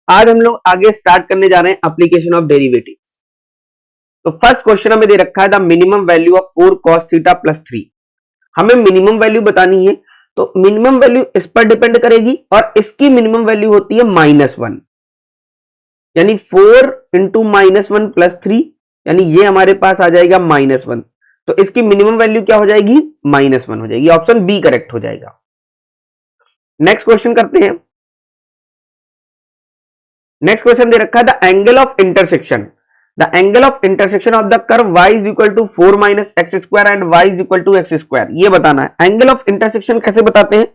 आज हम लोग आगे स्टार्ट करने जा रहे हैं एप्लीकेशन ऑफ डेरिवेटिव्स। तो फर्स्ट क्वेश्चन हमें दे रखा है the minimum value of 4 cos theta plus 3। हमें मिनिमम वैल्यू बतानी है, तो मिनिमम वैल्यू इस पर डिपेंड करेगी और इसकी मिनिमम वैल्यू होती है -1, यानी 4 इंटू -1 प्लस 3, यानी ये हमारे पास आ जाएगा -1। तो इसकी मिनिमम वैल्यू क्या हो जाएगी? -1 हो जाएगी। ऑप्शन बी करेक्ट हो जाएगा। नेक्स्ट क्वेश्चन करते हैं। नेक्स्ट क्वेश्चन दे रखा है the angle of intersection. The angle of intersection of the curve y is equal to 4 minus x square and y is equal to x square. ये बताना है। एंगल ऑफ इंटरसेक्शन कैसे बताते हैं?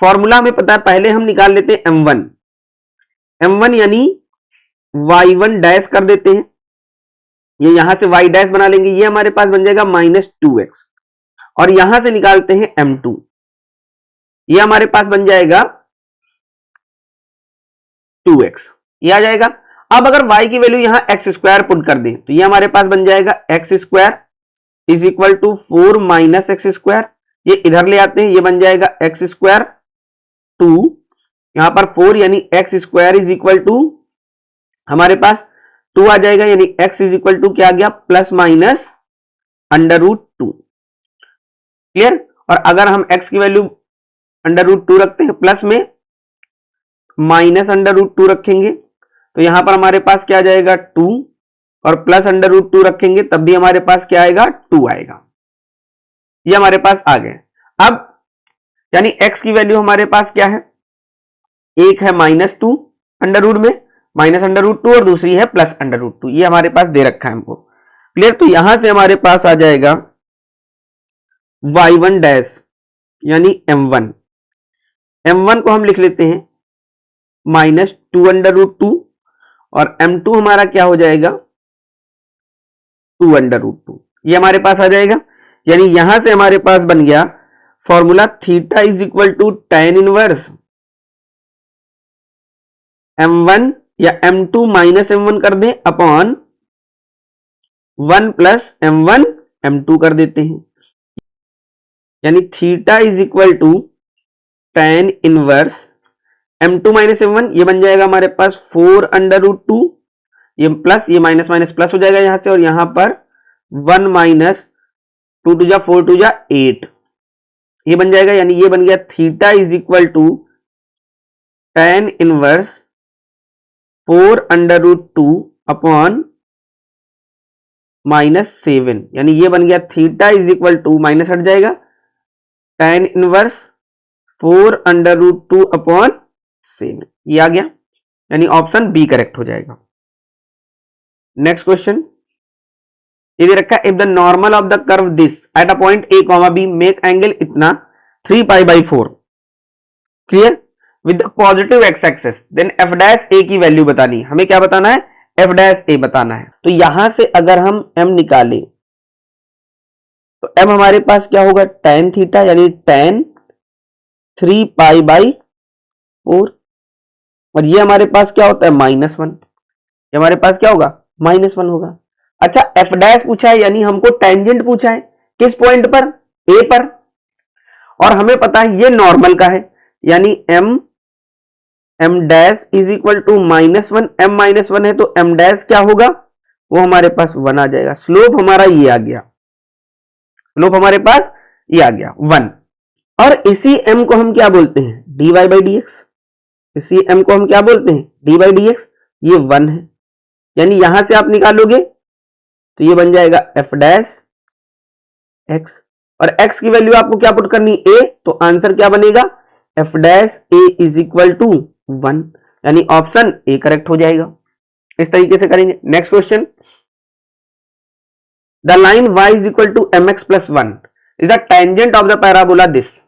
फॉर्मूला हमें पता है, पहले हम निकाल लेते हैं m1 यानी y1 डैश कर देते हैं, ये यहां से y डैश बना लेंगे, ये हमारे पास बन जाएगा -2x, और यहां से निकालते हैं m2, ये हमारे पास बन जाएगा 2x, ये आ जाएगा। अब अगर y की वैल्यू यहां एक्स स्क्वायर पुट कर दें तो ये हमारे पास बन जाएगा x square is equal to 4 minus x square, ये इधर ले आते हैं, ये बन जाएगा एक्स स्क्वायर 2, यहां पर 4 यानी x square is equal to हमारे पास 2 आ जाएगा, यानी x इज इक्वल टू क्या आ गया? Plus minus √2। क्लियर? और अगर हम x की वैल्यू √2 रखते हैं प्लस में, माइनस √2 रखेंगे तो यहां पर हमारे पास क्या आ जाएगा? 2, और प्लस √2 रखेंगे तब भी हमारे पास क्या आएगा? 2 आएगा। ये हमारे पास आ गए। अब यानी x की वैल्यू हमारे पास क्या है? एक है -2 अंडर में, -√2, और दूसरी है प्लस √2, ये हमारे पास दे रखा है हमको। क्लियर? तो यहां से हमारे पास आ जाएगा y1 डैश यानी m1 को हम लिख लेते हैं -2 और m2 हमारा क्या हो जाएगा? 2 ये हमारे पास आ जाएगा। यानी यहां से हमारे पास बन गया formula theta is equal to tan inverse m1 या m2 माइनस m1 कर दें अपॉन 1 प्लस m1 m2 कर देते हैं, यानी theta is equal to tan inverse m2 minus m1, ये बन जाएगा हमारे पास 4 √2, ये प्लस ये माइनस माइनस प्लस हो जाएगा यहां से, और यहां पर 1 माइनस 2 टू जा 4 टू जा 8, ये बन जाएगा, यानी ये बन गया theta is equal to tan inverse 4 √2 upon -7, यानी ये बन गया theta is equal to, minus हट जाएगा, tan इनवर्स 4 √2 अपॉन 7, ये आ गया, यानी ऑप्शन बी करेक्ट हो जाएगा। नेक्स्ट क्वेश्चन ये दे रखा है if the normal of the curve this at a point a, b make angle इतना 3π/4 clear with the positive x axis, then f dash a की वैल्यू बतानी। हमें क्या बताना है? f डैश a बताना है। तो यहां से अगर हम m निकालें तो m हमारे पास क्या होगा? tan थीटा यानी tan 3π/4, और ये हमारे पास क्या होता है? -1, ये हमारे पास क्या होगा? -1 होगा। अच्छा, f डैश पूछा है यानी हमको टेंजेंट पूछा है, किस पॉइंट पर? a पर, और हमें पता है ये नॉर्मल का है, यानी m dash is equal to -1, m -1 है तो m डैश क्या होगा? वो हमारे पास 1 आ जाएगा। स्लोप हमारा ये आ गया, स्लोप हमारे पास ये आ गया 1, और इसी m को हम क्या बोलते हैं? dy/dx। इसी m को हम क्या बोलते हैं? dy/dx। ये 1 है, यानी यहां से आप निकालोगे तो ये बन जाएगा f डैश x, और x की वैल्यू आपको क्या पुट करनी? a, तो आंसर क्या बनेगा? f dash a is equal to 1, यानी ऑप्शन ए करेक्ट हो जाएगा। इस तरीके से करेंगे। Next question, the line y is equal to mx plus 1 is the tangent of the parabola this.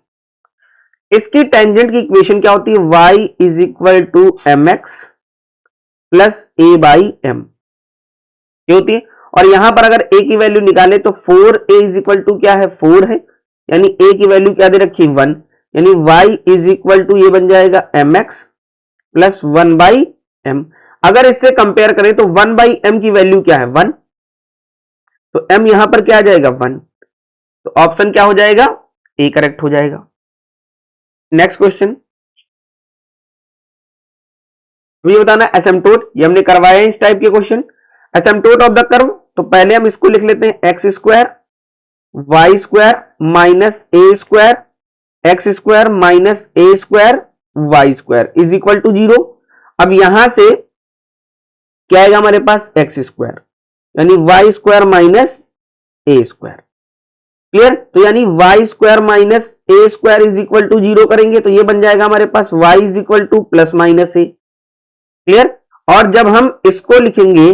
इसकी टेंजेंट की इक्वेशन क्या होती है? y is equal to mx plus a/m, ये होती है। और यहां पर अगर a की वैल्यू निकाले तो 4a इज इक्वल टू क्या है? 4 है, यानी a की वैल्यू क्या दे रखी? 1, यानी y इज इक्वल टू ये बन जाएगा mx प्लस 1/m। अगर इससे कंपेयर करें तो 1/m की वैल्यू क्या है? 1, तो m यहां पर क्या आ जाएगा? 1, तो ऑप्शन क्या हो जाएगा? a करेक्ट हो जाएगा। नेक्स्ट क्वेश्चन, तो ये बताना एसिम्पटोट, ये हमने करवाया है इस टाइप के question. Asymptote of the curve, तो पहले हम इसको लिख लेते हैं x square y square minus a square x square minus a square y square is equal to 0। अब यहां से क्या आएगा हमारे पास एक्स स्क्वायर यानी y square minus a square. Clear? तो यानी y square minus a square is equal to 0 करेंगे तो ये बन जाएगा हमारे पास y is equal to plus minus A. Clear? और जब हम इसको लिखेंगे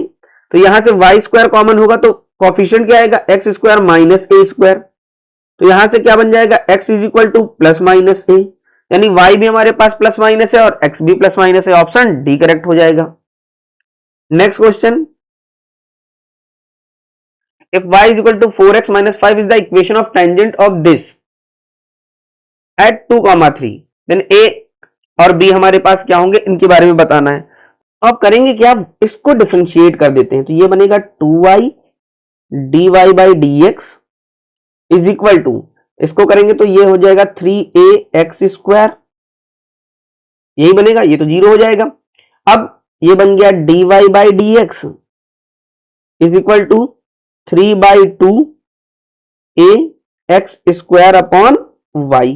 तो यहां से वाई स्क्वायर कॉमन होगा तो कोफिशिएंट क्या आएगा x square minus a square. तो यहां से क्या बन जाएगा x is equal to plus minus a, यानी वाई भी हमारे पास प्लस माइनस है और एक्स भी प्लस माइनस है। ऑप्शन डी करेक्ट हो जाएगा। Next question, if y is equal to 4x minus 5 is the equation of tangent of this at 2, 3, then a और b हमारे पास क्या होंगे इनके बारे में बताना है। अब करेंगे क्या, इसको डिफरेंशिएट कर देते हैं तो ये बनेगा 2y dy by dx is equal to, इसको करेंगे तो ये हो जाएगा 3ax स्क्वायर, यही बनेगा, ये तो 0 हो जाएगा। अब ये बन गया dy by dx is equal to 3/2 ax square upon y,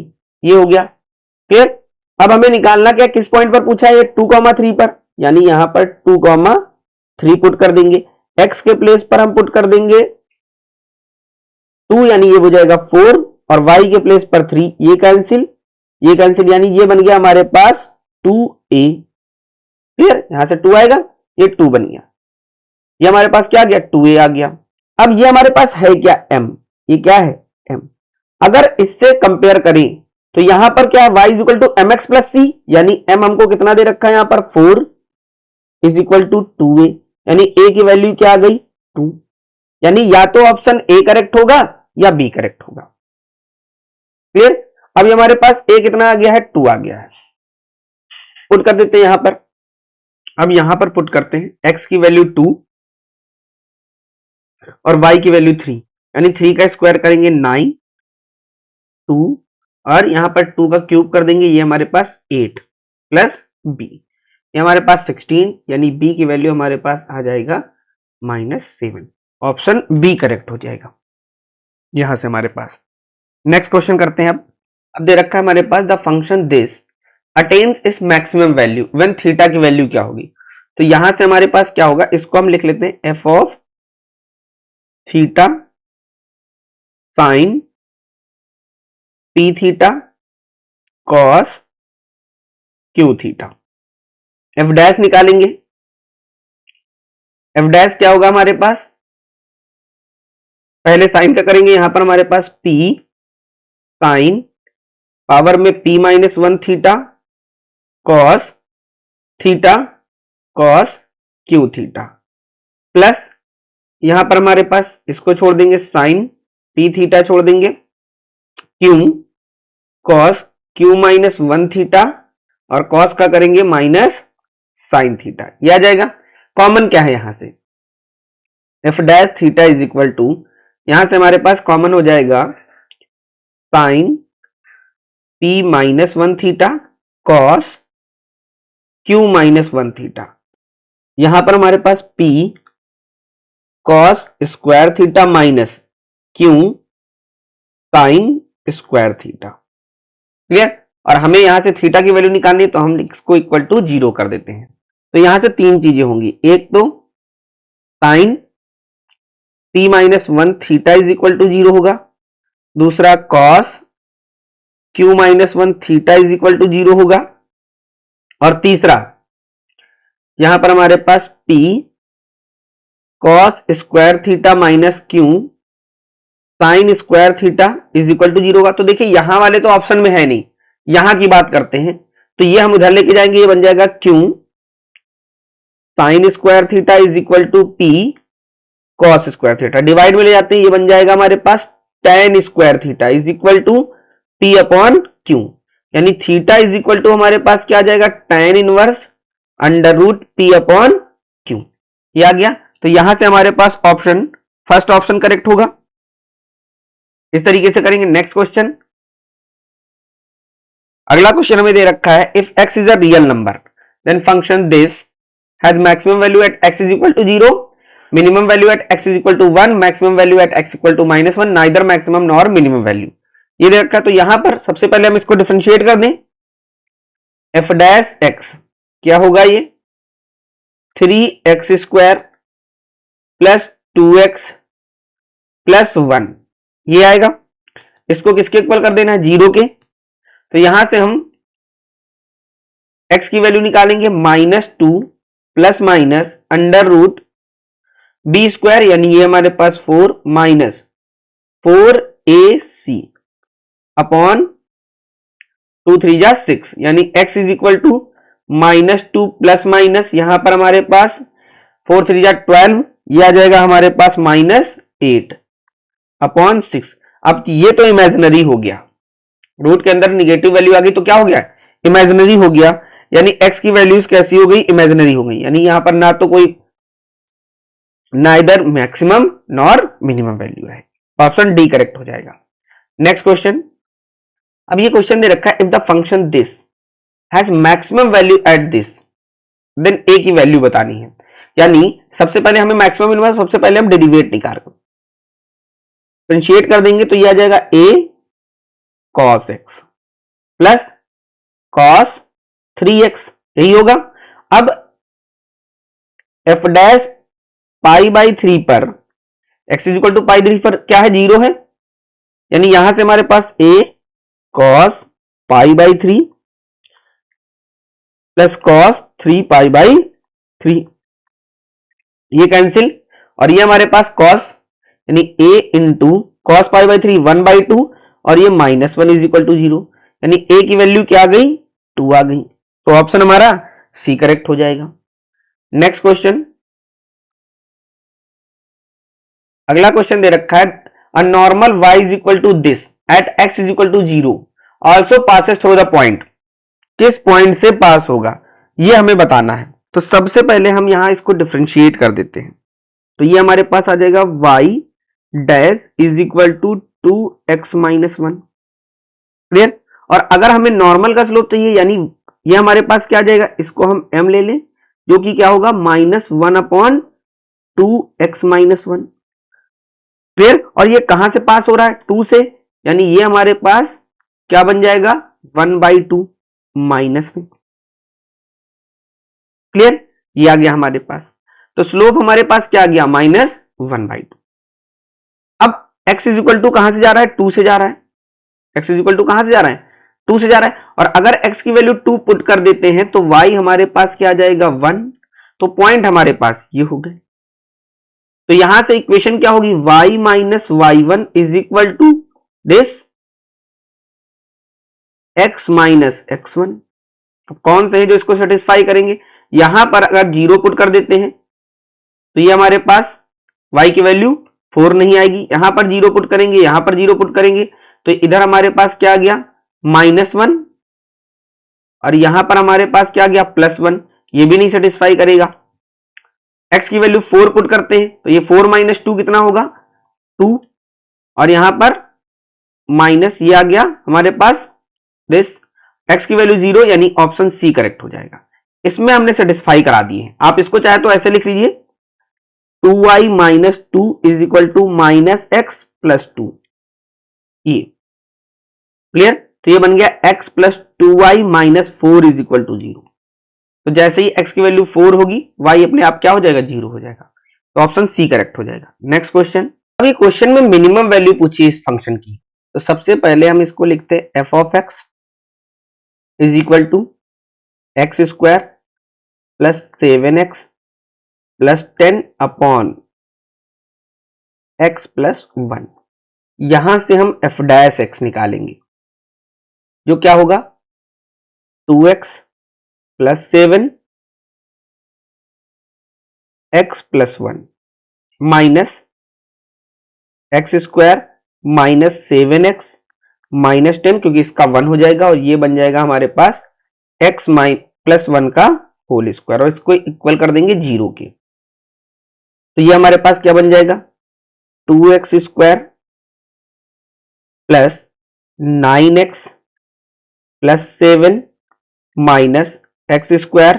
ये हो गया। क्लियर? अब हमें निकालना क्या, किस पॉइंट पर पूछा है, 2,3 पर, यानी यहां पर 2,3 पुट कर देंगे। x के प्लेस पर हम पुट कर देंगे 2 यानी ये हो जाएगा 4 और y के प्लेस पर 3, ये कैंसिल यानी ये बन गया हमारे पास 2a। क्लियर? यहां से 2 आएगा, ये 2 बन गया, ये हमारे पास क्या आ गया 2a आ गया। अब ये हमारे पास है क्या m, ये क्या है m। अगर इससे कंपेयर करें तो यहां पर क्या है y is equal to m x plus c, यानी m हमको कितना दे रखा है यहां पर 4 इज इक्वल टू 2a, यानी a की वैल्यू क्या आ गई 2, यानी या तो ऑप्शन a करेक्ट होगा या b करेक्ट होगा। क्लियर? अब ये हमारे पास a कितना आ गया है 2 आ गया है, पुट कर देते हैं यहां पर। अब यहां पर पुट करते हैं x की वैल्यू 2 और y की वैल्यू 3, यानी 3 का स्क्वायर करेंगे 9, 2 और यहां पर 2 का क्यूब कर देंगे, ये हमारे पास 8 प्लस b, ये हमारे पास 16, यानी b की वैल्यू हमारे पास आ जाएगा -7। ऑप्शन बी करेक्ट हो जाएगा यहां से हमारे पास। नेक्स्ट क्वेश्चन करते हैं। अब दे रखा है हमारे पास द फंक्शन दिस अटेन्स इस मैक्सिमम वैल्यू व्हेन थीटा की वैल्यू क्या होगी। तो यहां से हमारे पास क्या होगा, इसको हम लिख लेते हैं F of theta sine P theta cos Q theta. F dash निकालेंगे, एफ डैश क्या होगा हमारे पास, पहले साइन का करेंगे, यहां पर हमारे पास p साइन पावर में p-1 theta cos theta cos Q theta plus यहां पर हमारे पास इसको छोड़ देंगे साइन p थीटा छोड़ देंगे, क्यू कॉस q-1 थीटा और कॉस का करेंगे माइनस साइन थीटा, यह आ जाएगा। कॉमन क्या है यहां से, f dash theta is equal to, यहां से हमारे पास कॉमन हो जाएगा sign p-1 theta cos q-1 theta, यहां पर हमारे पास p cos square theta minus q sine square theta. Clear? और हमें यहां से थीटा की वैल्यू निकालनी है तो हम इसको इक्वल टू 0 कर देते हैं। तो यहां से तीन चीजें होंगी, एक तो sine p-1 theta is equal to 0 होगा, दूसरा cos q-1 theta is equal to 0 होगा, और तीसरा यहां पर हमारे पास p cos square theta minus q sine square theta is equal to 0 होगा। तो देखिए यहां वाले तो ऑप्शन में है नहीं, यहां की बात करते हैं तो ये हम उधर लेके जाएंगे, ये बन जाएगा q sine square theta is equal to p cos square theta, divide में ले जाते हैं, ये बन जाएगा हमारे पास tan square theta is equal to p upon q, यानी थीटा इज इक्वल टू हमारे पास क्या आ जाएगा tan inverse under root p upon q, ये आ गया। तो यहां से हमारे पास ऑप्शन फर्स्ट ऑप्शन करेक्ट होगा। इस तरीके से करेंगे। नेक्स्ट क्वेश्चन, अगला क्वेश्चन हमें दे रखा है if x is a real number then function this has maximum value at x is equal to 0, minimum value at x is equal to 1, maximum value at x equal to -1, neither maximum nor minimum value. ये दे रखा, तो यहां पर सबसे पहले हम इसको डिफरेंशिएट कर दें. f डैश x क्या होगा, ये 3x square plus 2x plus 1 ये आएगा. इसको किसके इक्वल कर देना है, 0 के. तो यहां से हम x की वैल्यू निकालेंगे -2 plus minus under root b square, यानी ये हमारे पास 4 माइनस 4ac अपॉन 2 3 जा 6, यानी x is equal to -2 plus minus यहां पर हमारे पास 4 3 जा 12, ये आ जाएगा हमारे पास -8 अपॉन 6. अब ये तो इमेजिनरी हो गया, रूट के अंदर निगेटिव वैल्यू आ गई तो क्या हो गया, इमेजिनरी हो गया, यानी x की वैल्यूज कैसी हो गई, इमेजिनरी हो गई. यानी यहां पर ना तो कोई neither maximum nor minimum value है. ऑप्शन डी करेक्ट हो जाएगा. Next question. अब ये क्वेश्चन दे रखा है, if the function this has maximum value at this then a की वैल्यू बतानी है. यानी सबसे पहले हमें मैक्सिमम मिलवा, सबसे पहले हम डेरिवेट निकाल डिफरेंशिएट कर देंगे, तो ये आ जाएगा a cos x plus cos 3x, यही होगा. अब f डैश पाई बाई 3 पर x इज इक्वल टू पाई 3 पर क्या है, 0 है, यानी यहां से हमारे पास a cos pi by 3 plus cos 3 pi by 3, ये कैंसिल, और ये हमारे पास cos यानी a into cos pi by 3 1/2, और ये -1 इज इक्वल टू 0, यानी a की वैल्यू क्या आ गई, 2 आ गई. तो ऑप्शन हमारा सी करेक्ट हो जाएगा. Next question. अगला क्वेश्चन दे रखा है, a normal y is equal to this at x is equal to 0 also passes through the point. किस पॉइंट से पास होगा ये हमें बताना है. तो सबसे पहले हम यहां इसको डिफरेंशिएट कर देते हैं, तो ये हमारे पास आ जाएगा y dash is equal to 2x minus 1. Clear. और अगर हमें नॉर्मल का स्लोप चाहिए, यानी ये हमारे पास क्या आ जाएगा, इसको हम m ले लें, जो कि क्या होगा -1 अपॉन 2x माइनस 1. क्लियर. और ये कहां से पास हो रहा है, 2 से, यानी ये हमारे पास क्या बन जाएगा 1/2 माइनस में. क्लियर. ये आ गया हमारे पास, तो स्लोप हमारे पास क्या आ गया -1/2. अब x इज इक्वल टू कहां से जा रहा है, 2 से जा रहा है. x इज इक्वल टू कहां से जा रहा है, 2 से जा रहा है. और अगर x की वैल्यू 2 पुट कर देते हैं तो y हमारे पास क्या आ जाएगा 1. तो पॉइंट हमारे पास ये हो गए. तो यहां से इक्वेशन क्या होगी, y minus y1 is equal to this x minus x1. अब कौन से है जो इसको सेटिस्फाई करेंगे, यहां पर अगर 0 पुट कर देते हैं तो ये हमारे पास y की वैल्यू 4 नहीं आएगी. यहां पर 0 पुट करेंगे, यहां पर 0 पुट करेंगे, तो इधर हमारे पास क्या आ गया -1, और यहां पर हमारे पास क्या आ गया +1. ये भी नहीं सेटिस्फाई करेगा. x की वैल्यू 4 पुट करते हैं, तो ये 4 माइनस 2 कितना होगा 2, और यहां पर माइनस ये आ गया हमारे पास दिस x की वैल्यू 0, यानी ऑप्शन सी करेक्ट हो जाएगा. इसमें हमने सेटिस्फाई करा दिए हैं. आप इसको चाहे तो ऐसे लिख लीजिए, 2y minus 2 is equal to -x plus 2. ये क्लियर. तो ये बन गया x plus 2y minus 4 is equal to 0. तो जैसे ही x की वैल्यू 4 होगी, y अपने आप क्या हो जाएगा 0 हो जाएगा. तो ऑप्शन सी करेक्ट हो जाएगा. Next question. अब ये क्वेश्चन में मिनिमम वैल्यू पूछी है इस फंक्शन की, तो सबसे पहले हम इसको लिखते हैं f of x is equal to x square plus 7x plus 10 upon x plus 1. यहां से हम f डैश x निकालेंगे, जो क्या होगा 2x plus 7 x plus 1 minus x square minus 7x minus 10, क्योंकि इसका 1 हो जाएगा, और ये बन जाएगा हमारे पास x प्लस 1 का होल स्क्वायर, और इसको इक्वल कर देंगे 0 के. तो ये हमारे पास क्या बन जाएगा 2x square plus 9x plus 7 minus x square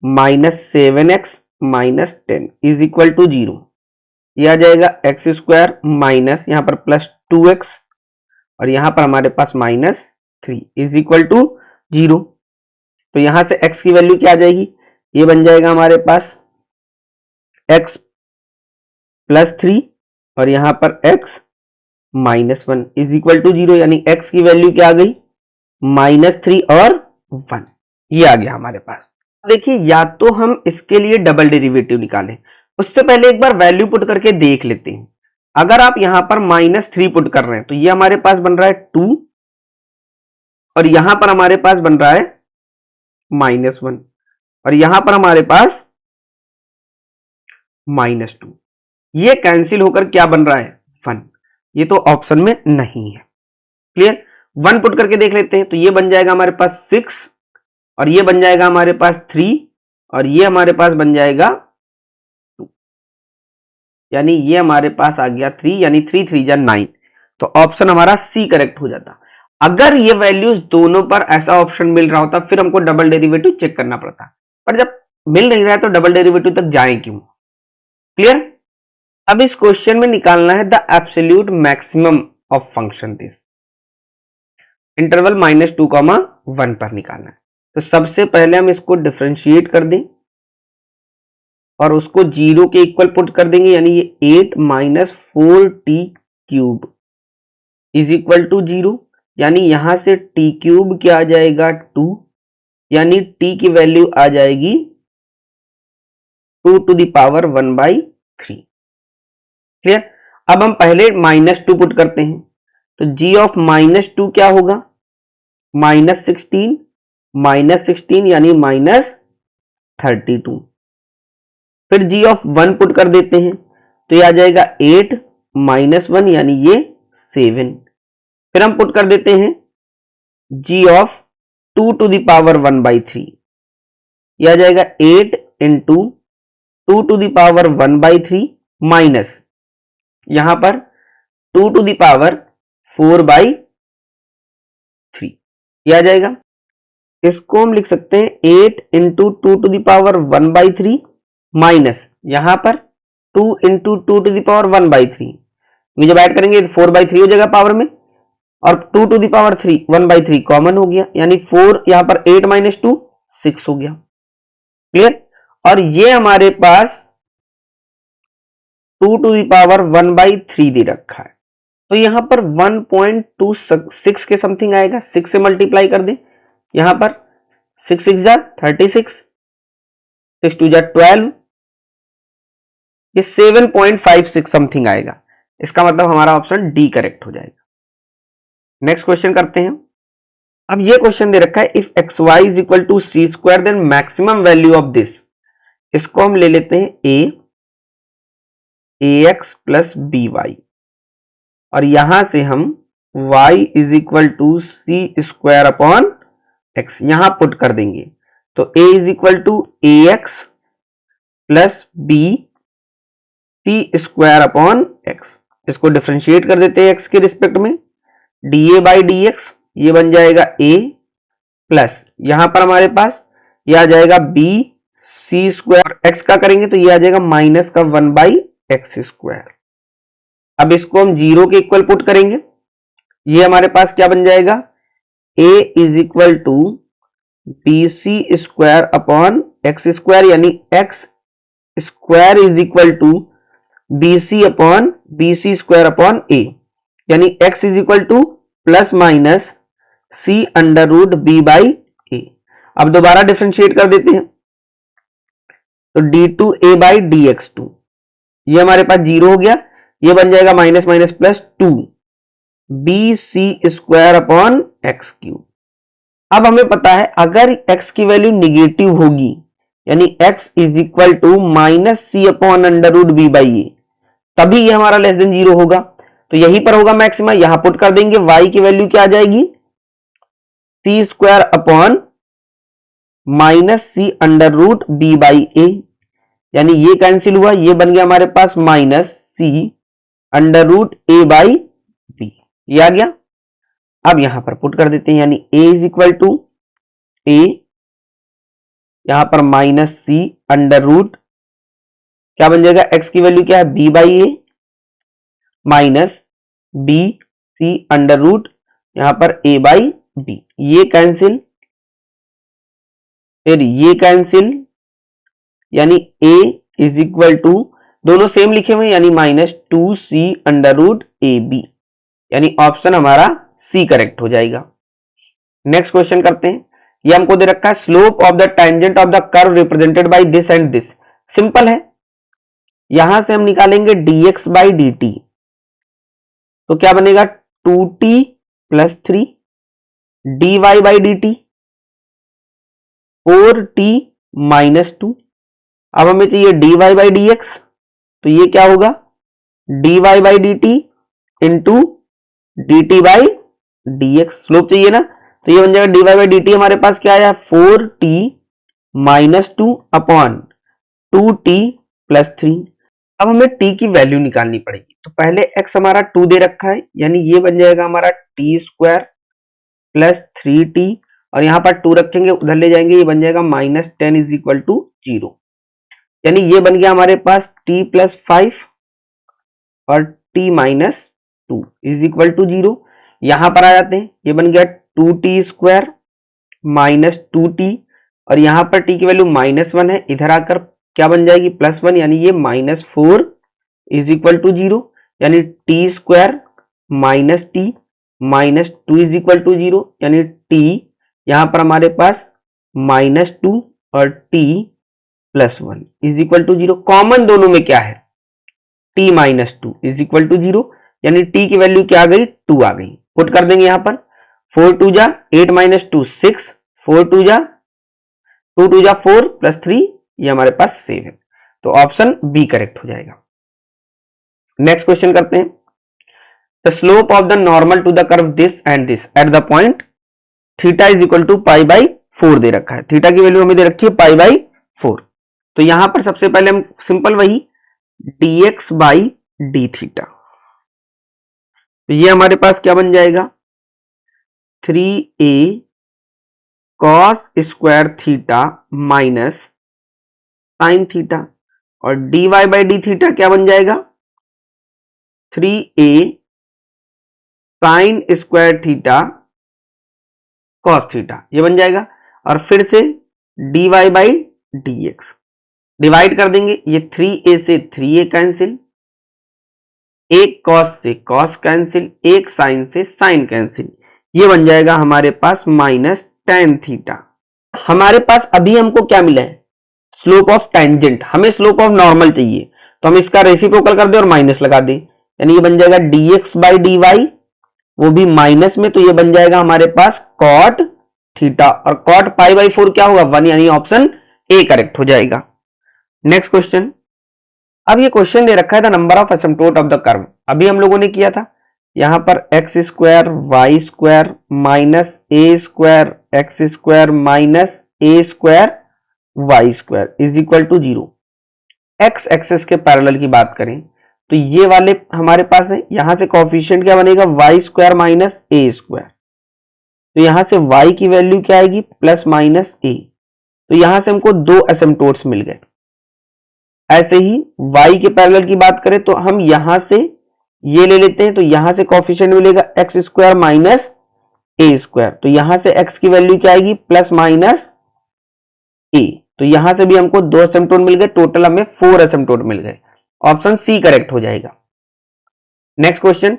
-7x -10 is equal to 0। यह आ जाएगा एक्स स्क्वायर माइनस यहाँ पर +2x और यहाँ पर हमारे पास -3 इज इक्वल टू 0। तो यहां से x की वैल्यू क्या आ जाएगी, ये बन जाएगा हमारे पास x +3 और यहां पर x -1 इज इक्वल टू 0, यानी x की वैल्यू क्या आ गई -3 और 1, ये आ गया हमारे पास। देखिए या तो हम इसके लिए डबल डेरिवेटिव निकालें, उससे पहले एक बार वैल्यू पुट करके देख लेते हैं। अगर आप यहां पर -3 पुट कर रहे हैं तो ये हमारे पास बन रहा है 2 और यहां पर हमारे पास बन रहा है -1 और यहां पर हमारे पास -2। ये कैंसिल होकर क्या बन रहा है 1, ये तो ऑप्शन में नहीं है। क्लियर, 1 पुट करके देख लेते हैं तो ये बन जाएगा हमारे पास 6 और ये बन जाएगा हमारे पास 3 और ये हमारे पास बन जाएगा 2, यानी ये हमारे पास आ गया 3, यानी 3 3 जा 9। तो ऑप्शन हमारा सी करेक्ट हो जाता। अगर ये वैल्यूज दोनों पर ऐसा ऑप्शन मिल रहा होता फिर हमको डबल डेरिवेटिव चेक करना पड़ता, पर जब मिल नहीं रहा है तो डबल डेरिवेटिव तक जाए क्यों। क्लियर, अब इस क्वेश्चन में निकालना है the absolute maximum of function this, interval -2, 1 पर निकालना है। तो सबसे पहले हम इसको डिफरेंशिएट कर दें और उसको 0 के इक्वल पुट कर देंगे, यानी ये 8 - 4t³ इज इक्वल टू 0, यानी यहां से t³ क्या आ जाएगा 2, यानी t की वैल्यू आ जाएगी 2 to the power 1/3। क्लियर, अब हम पहले -2 पुट करते हैं तो g ऑफ -2 क्या होगा -16 यानी -32। फिर g ऑफ 1 पुट कर देते हैं तो ये आ जाएगा 8 - 1 यानी ये 7। फिर हम पुट कर देते हैं g of 2 to the power 1/3, यह आ जाएगा 8 into 2 to the power 1/3 minus यहां पर 2 to the power 4/3, यह आ जाएगा। इसको हम लिख सकते हैं 8 into 2 to the power 1/3 minus यहां पर 2 into 2 to the power 1/3, जब ऐड करेंगे 4/3 हो जाएगा पावर में और 2 to the power 3 1/3 कॉमन हो गया, यानी 4 यहां पर 8 - 2 6 हो गया। क्लियर, और ये हमारे पास 2 to the power 1/3 दे रखा है तो यहां पर 1.26 के समथिंग आएगा। 6 से मल्टीप्लाई कर दें, यहां पर 6 6 जा 36, 6 2 जा 12, ये 7.56 समथिंग आएगा। इसका मतलब हमारा ऑप्शन डी करेक्ट हो जाएगा। नेक्स्ट क्वेश्चन करते हैं। अब ये क्वेश्चन दे रखा है if xy is equal to c² then maximum value of this. इसको हम ले लेते हैं ax प्लस by और यहां से हम y is equal to c² upon x यहां पुट कर देंगे तो a is equal to ax plus b c² upon x। इसको डिफरेंशिएट कर देते हैं x के रिस्पेक्ट में, dA/dx ये बन जाएगा a प्लस यहां पर हमारे पास ये आ जाएगा b c² x का करेंगे तो ये आ जाएगा माइनस का 1/x²। अब इसको हम 0 के इक्वल पुट करेंगे, ये हमारे पास क्या बन जाएगा a is equal to bc² upon x², यानी x² is equal to bc upon bc² upon a, यानी x is equal to plus minus c√b/a। अब दोबारा डिफरेंशिएट कर देते हैं तो d2a/dx2 ये हमारे पास 0 हो गया, ये बन जाएगा minus minus plus 2 bc² upon x³। अब हमें पता है अगर x की वैल्यू निगेटिव होगी यानी x is equal to -c upon √b/a तभी ये हमारा लेस देन 0 होगा, तो यहीं पर होगा मैक्सिमा। यहां पुट कर देंगे y की वैल्यू क्या आ जाएगी c² अपॉन -c√b/a, यानी ये कैंसिल हुआ, ये बन गया हमारे पास -c√a/b, ये आ गया। अब यहां पर पुट कर देते हैं यानी a is equal to a यहां पर माइनस सी अंडर रूट क्या बन जाएगा, x की वैल्यू क्या है b by A minus B C under root यहां पर a बाई बी, ये कैंसिल, फिर ये कैंसिल, यानी a इज इक्वल टू दोनों सेम लिखे हुए यानी minus 2c under root A B, यानी ऑप्शन हमारा सी करेक्ट हो जाएगा। नेक्स्ट क्वेश्चन करते हैं। ये हमको दे रखा है slope of the tangent of the curve represented by this and this. Simple है, यहां से हम निकालेंगे dx बाई डी टी, तो क्या बनेगा 2t plus 3 dy by D T 4t minus 2। अब हमें चाहिए dy बाई डी एक्स, तो ये क्या होगा dy by D T into D T by D x, slope चाहिए ना, तो ये बन जाएगा dy बाई डी टी हमारे पास क्या आया 4t minus 2 upon 2t plus 3। अब हमें t की वैल्यू निकालनी पड़ेगी, तो पहले x हमारा 2 दे रखा है यानी ये बन जाएगा हमारा टी स्क्वायर प्लस 3t, और यहां पर 2 रखेंगे उधर ले जाएंगे, ये बन जाएगा माइनस 10 इज इक्वल टू 0, यानी ये बन गया हमारे पास t प्लस 5 और t minus 2 is equal to 0। यहां पर आ जाते हैं, ये बन गया 2t स्क्वायर माइनस 2t, और यहां पर t की वैल्यू माइनस 1 है, इधर आकर क्या बन जाएगी प्लस 1, यानी ये माइनस 4 इज इक्वल टू 0, यानी T square minus T minus 2 is equal to 0, यानी t यहां पर हमारे पास माइनस 2 और t plus 1 is equal to 0। Common दोनों में क्या है t minus 2 is equal to 0, यानी t की वैल्यू क्या आ गई 2 आ गई। पुट कर देंगे यहां पर 4 2 जा 8 माइनस 2 6, 4 2 जा 2 2 जा 4 प्लस 3, ये हमारे पास 7, तो ऑप्शन बी करेक्ट हो जाएगा। नेक्स्ट क्वेश्चन करते हैं। The slope of the normal to the curve this and this at the point theta is equal to pi by 4 दे रखा है, थीटा की वैल्यू हमें दे रखी है पाई बाई 4, तो यहां पर सबसे पहले हम सिंपल वही dx बाई डी थीटा, तो ये हमारे पास क्या बन जाएगा 3a cos square theta minus sine theta, और dy बाई डी थीटा क्या बन जाएगा 3a sign square theta cos theta, ये बन जाएगा, और फिर से dy बाई dx डिवाइड कर देंगे, ये 3a से 3a कैंसिल, एक cos से cos कैंसिल, एक साइन से साइन कैंसिल, ये बन जाएगा हमारे पास माइनस tan थीटा। हमारे पास अभी हमको क्या मिला है स्लोप ऑफ टेंजेंट, हमें स्लोप ऑफ नॉर्मल चाहिए, तो हम इसका रेसिप्रोकल कर दें और माइनस लगा दें, यानी ये बन जाएगा dx बाई डी वाई, वो भी माइनस में, तो ये बन जाएगा हमारे पास cot थीटा, और cot पाई बाई 4 क्या होगा 1, यानी ऑप्शन ए करेक्ट हो जाएगा। Next question. अब ये क्वेश्चन दे रखा है the number of asymptote of the curve, अभी हम लोगों ने किया था, यहां पर x square y square minus a square x square minus a square y square is equal to 0। X axis के पैरेलल की बात करें तो ये वाले हमारे पास है, यहां से कोएफिशिएंट क्या बनेगा Y square minus a square, तो यहां से y की वैल्यू क्या आएगी प्लस माइनस ए, तो यहां से हमको दो एसिम्पटोट्स मिल गए। ऐसे ही y के पैरेलल की बात करें तो हम यहां से ये ले लेते हैं, तो यहां से कोएफिशिएंट मिलेगा x square minus a square, तो यहां से x की वैल्यू क्या आएगी प्लस माइनस ए, तो यहां से भी हमको दो एसिम्पटोट मिल गए, टोटल हमें 4 एसिम्पटोट मिल गए, ऑप्शन सी करेक्ट हो जाएगा। Next question.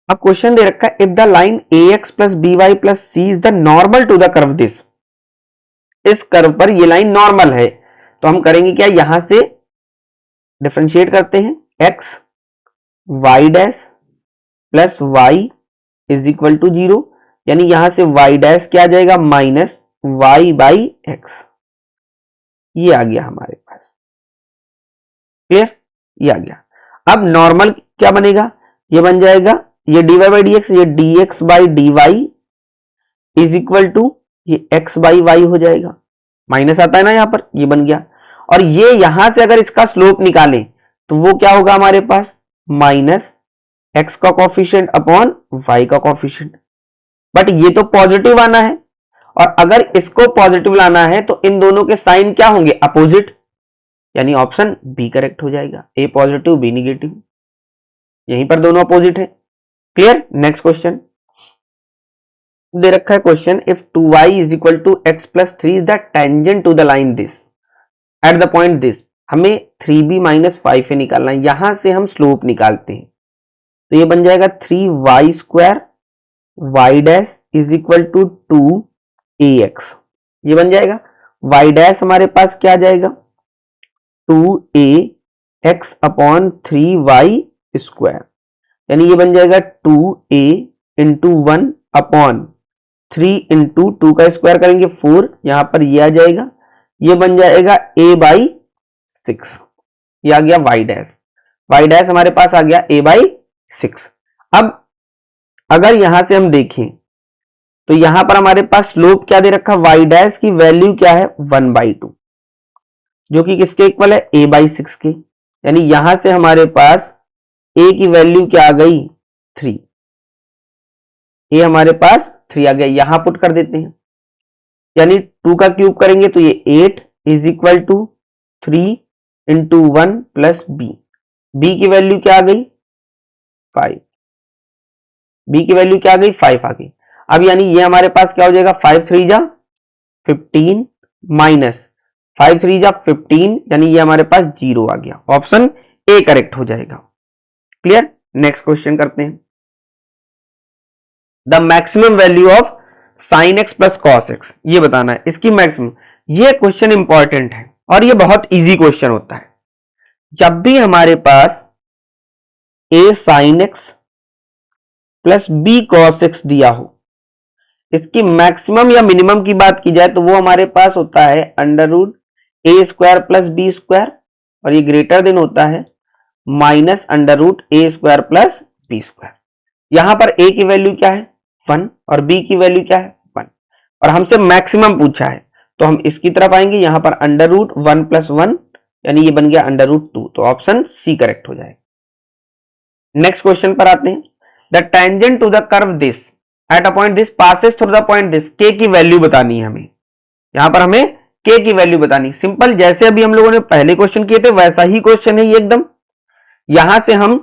अब क्वेश्चन दे रखा है if the line ax plus by plus C is the normal to the curve this, इस कर्व पर ये लाइन नॉर्मल है, तो हम करेंगे क्या यहां से डिफरेंशिएट करते हैं x y dash plus y is equal to 0, यानी यहां से y डैश क्या आ जाएगा माइनस y बाई एक्स, ये आ गया हमारे पास, क्लियर, ये आ गया। अब नॉर्मल क्या बनेगा, ये बन जाएगा ये dy बाई डी एक्स, ये dx by D Y is equal to ये x बाई वाई हो जाएगा, माइनस आता है ना यहां पर, ये बन गया, और ये यहां से अगर इसका स्लोप निकालें तो वो क्या होगा हमारे पास माइनस x का कोएफिशिएंट अपॉन y का कोएफिशिएंट, बट ये तो पॉजिटिव आना है और अगर इसको पॉजिटिव लाना है तो इन दोनों के साइन क्या होंगे, अपोजिट, यानी ऑप्शन बी करेक्ट हो जाएगा, ए पॉजिटिव बी निगेटिव, यहीं पर दोनों अपोजिट है। क्लियर। नेक्स्ट क्वेश्चन दे रखा है question, if 2y is equal to x plus 3 is the tangent to the line this at the point this, हमें 3b माइनस 5a निकालना है, यहां से हम स्लोप निकालते हैं, तो ये बन जाएगा 3y square y dash is equal to 2ax, ये बन जाएगा। y डैश हमारे पास क्या आ जाएगा, 2ax अपॉन 3y स्क्वायर, यानी ये बन जाएगा 2a इंटू 1 अपॉन 3 इंटू 2 का स्क्वायर करेंगे 4, यहां पर ये आ जाएगा, ये बन जाएगा a बाई 6, ये आ गया y डैश हमारे पास आ गया a बाई 6। अब अगर यहां से हम देखें तो यहां पर हमारे पास स्लोप क्या दे रखा, y डैश की वैल्यू क्या है 1/2, जो कि किसके इक्वल है, a बाई 6 के, यानी यहां से हमारे पास a की वैल्यू क्या आ गई 3, a हमारे पास 3 आ गया, यहां पुट कर देते हैं, यानी 2 का क्यूब करेंगे तो ये 8 is equal to 3 into 1 plus b की वैल्यू क्या आ गई 5, b की वैल्यू क्या आ गई 5 आ गई। अब यानी ये हमारे पास क्या हो जाएगा, 5 3 जा 15 माइनस 5 3 जा 15, यानी ये हमारे पास 0 आ गया, ऑप्शन ए करेक्ट हो जाएगा। क्लियर। नेक्स्ट क्वेश्चन करते हैं, the maximum value of sine x plus cos x, ये बताना है इसकी मैक्सिमम। ये क्वेश्चन इंपॉर्टेंट है और ये बहुत इजी क्वेश्चन होता है। जब भी हमारे पास a sine x plus b cos x दिया हो, इसकी मैक्सिमम या मिनिमम की बात की जाए तो वो हमारे पास होता है under root a square plus b square, और ये ग्रेटर देन होता है minus under root a square plus b square. यहां पर a की वैल्यू क्या है 1 और b की वैल्यू क्या है 1, और हमसे मैक्सिमम पूछा है तो हम इसकी तरफ आएंगे, यहां पर अंडर रूट 1 प्लस 1, यानी ये बन गया अंडर रूट 2, तो ऑप्शन सी करेक्ट हो जाएगा। नेक्स्ट क्वेश्चन पर आते हैं, the tangent to the curve this at a point this passes through the point this, के की वैल्यू बतानी है हमें, यहां पर हमें के की वैल्यू बतानी। सिंपल, जैसे अभी हम लोगों ने पहले क्वेश्चन किए थे वैसा ही क्वेश्चन है ये एकदम। यहां से हम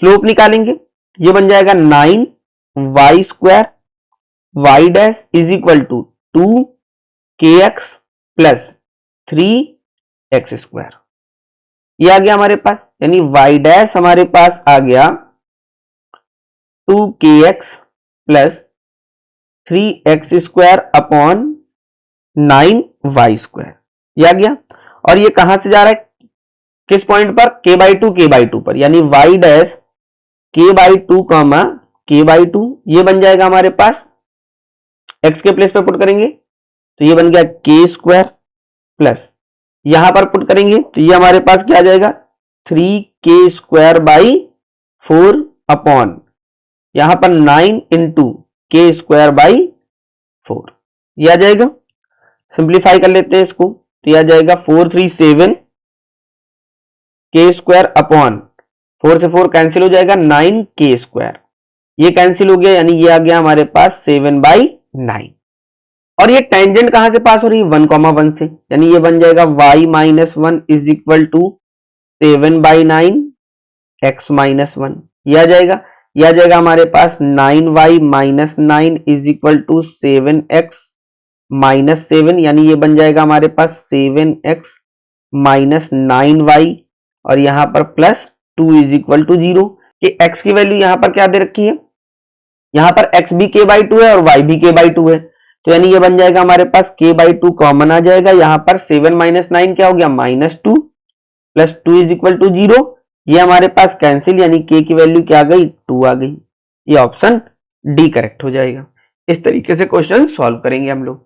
स्लोप निकालेंगे, ये बन जाएगा 9y square y dash is equal to 2kx plus 3x square, ये आ गया हमारे पास, यानी y डैश हमारे पास आ गया 2kx plus 3x square upon 9y square, ये आ गया। और ये कहां से जा रहा है, किस पॉइंट पर, k/2 पर, यानी y dash k/2 comma k/2, ये बन जाएगा हमारे पास, x के प्लेस पे पुट करेंगे तो ये बन गया k स्क्वायर प्लस, यहां पर पुट करेंगे तो ये हमारे पास क्या आ जाएगा 3k स्क्वायर बाई 4 अपॉन, यहां पर 9 इंटू k स्क्वायर बाई 4, ये आ जाएगा। सिंप्लीफाई कर लेते हैं इसको तो ये आ जाएगा 4 3 7 k स्क्वायर अपॉन 4 से 4 कैंसिल हो जाएगा 9k स्क्वायर, ये कैंसिल हो गया, यानी ये आ गया हमारे पास 7/9। और ये टेंजेंट कहां से पास हो रही है 1,1 से, यानी ये बन जाएगा y minus 1 is equal to 7/9 x minus 1, ये आ जाएगा। ये आ जाएगा हमारे पास 9y minus 9 is equal to 7x minus 7, यानी ये बन जाएगा हमारे पास 7x माइनस 9y, और यहां पर प्लस 2 इज इक्वल टू 0। कि x की वैल्यू यहां पर क्या दे रखी है, यहां पर x भी k/2 है और y भी k/2 है, तो यानी ये बन जाएगा हमारे पास k/2 कॉमन आ जाएगा, यहां पर 7 माइनस 9 क्या हो गया -2 प्लस 2 इज इक्वल टू 0, ये हमारे पास कैंसिल, यानी k की वैल्यू क्या आ गई 2 आ गई, ये ऑप्शन डी करेक्ट हो जाएगा। इस तरीके से क्वेश्चन सॉल्व करेंगे हम लोग।